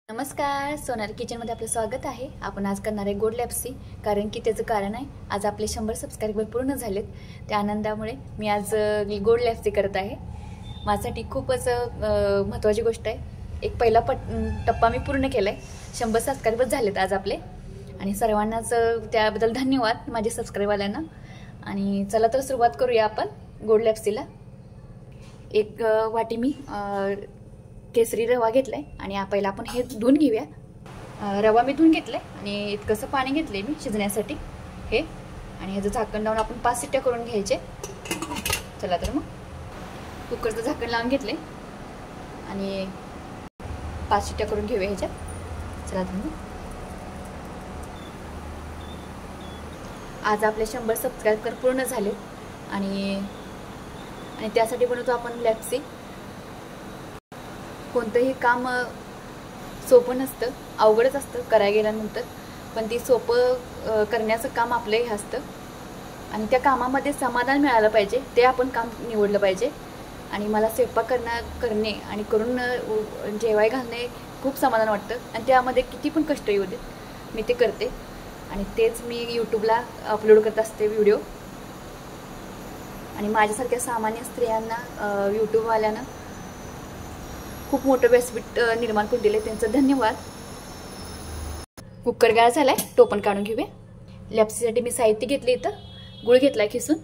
नमस्कार, सोनाली किचनमध्ये आपलं स्वागत आहे। आपण आज करणार आहे गोड लॅप्सी, कारण की त्याचं कारण आहे आज आपले 100 सबस्क्रायबर पूर्ण झालेत। त्या आनंदामुळे मी आज गोड लॅप्सी करत आहे। माझ्यासाठी खूपच महत्त्वाची गोष्ट आहे। एक पहिला टप्पा मी पूर्ण केलाय। 100 सबस्क्रायबर झालेत आज आपले, आणि सर्वांनाच त्याबद्दल धन्यवाद माझे सबस्क्राइबरवाल्यांना। आणि चला तर सुरुवात करूया आपण गोड लॅप्सीला। एक वाटी मी केसरी रवा घेतलाय, आणि पहिला आपण हे धुवून घेऊया। रवा मी धुवून घेतलाय आणि इतकंसं पाणी घेतलंय मी शिजण्यासाठी हे, आणि ह्याचं झाकण लावून आपण 5 शिट्ट्या करून घ्यायचे। चला तर मग कुकरचं झाकण लावून घेतलंय आणि 5 शिट्ट्या करून घेऊया ह्याच्यात। चला तर मग आज आपले 100 सबस्क्रायबर पूर्ण झाले, आणि त्यासाठी बनवतो आपण लॅप्सी। कोणतंही काम सोपं नसतं, अवघडच असतं करायला गेल्यानंतर, पण ती सोपं करण्याचं काम आपलं हे असतं, आणि त्या कामामध्ये समाधान मिळालं पाहिजे, ते आपण काम निवडलं पाहिजे। आणि मला स्वयंपाक करणे आणि करून जेवाय घालणे खूप समाधान वाटतं, आणि त्यामध्ये किती पण कष्ट येऊ देत मी ते करते, आणि तेच मी यूट्यूबला अपलोड करत असते व्हिडिओ। आणि माझ्यासारख्या सामान्य स्त्रियांना यूट्यूबवाल्यांना खूप मोठं व्यासपीठ निर्माण करून दिले, त्यांचं धन्यवाद। कुकर गाळ झालाय, टोपण काढून घेऊया। लॅप्सीसाठी मी साहित्य घेतले, इथं गुळ घेतलाय खिसून,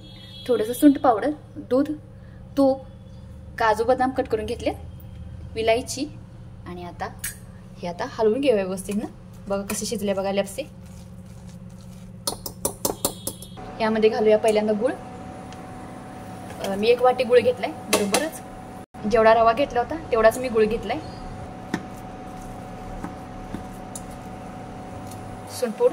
थोडंसं सुंठ पावडर, दूध, तूप, काजू बदाम कट करून घेतले, विलायची, आणि आता हलवून घेऊया व्यवस्थित ना। बघा कसे शिजले बघा लॅप्सी। यामध्ये घालूया पहिल्यांदा गुळ। मी 1 वाटी गुळ घेतलाय, बरोबरच जेवढा रवा घेतला होता तेवढाच मी गुळ घेतलाय। सुंठपूड,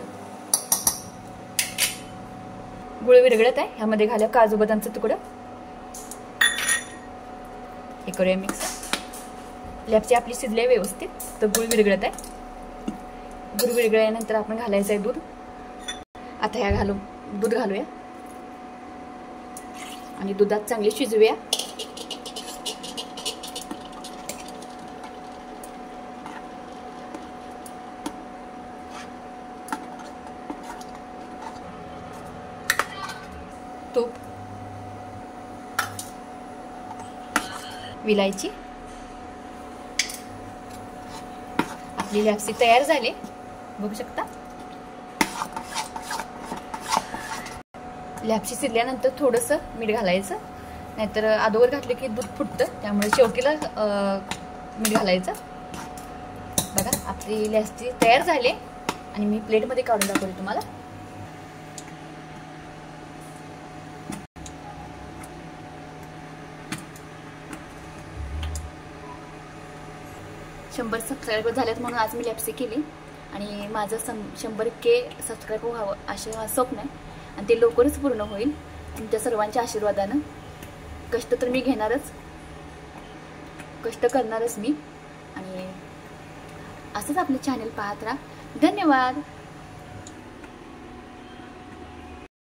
गुळ विरघळत आहे, ह्यामध्ये घालूया काजू बदामचं तुकडं। हे करूया मिक्स। लॅप्सी आपली शिजली व्यवस्थित, तर गुळ विरघळत आहे। गुळ विरघळल्यानंतर आपण घालायचं आहे दूध। आता दूध घालूया आणि दुधात चांगले शिजवूया। तूप, विलायची, आपली लॅप्सी तयार झाली, बघू शकता। लॅप्सी शिजल्यानंतर थोडंसं मीठ घालायचं, नाहीतर अगोदर घातलं की दूध फुटतं, त्यामुळे शेवटीला मीठ घालायचं। बघा आपली लॅप्सी तयार झाली, आणि मी प्लेटमध्ये काढून दाखवते तुम्हाला। 100 सबस्क्रायबर झालेत म्हणून आज मी लॅप्सी केली, आणि माझं 100K सबस्क्रायबर व्हावं असे स्वप्न आहे, आणि ते लवकरच पूर्ण होईल तुमच्या सर्वांच्या आशीर्वादानं। कष्ट तर मी घेणारच, कष्ट करणारच मी, आणि असंच आपलं चॅनल पाहत राहा। धन्यवाद।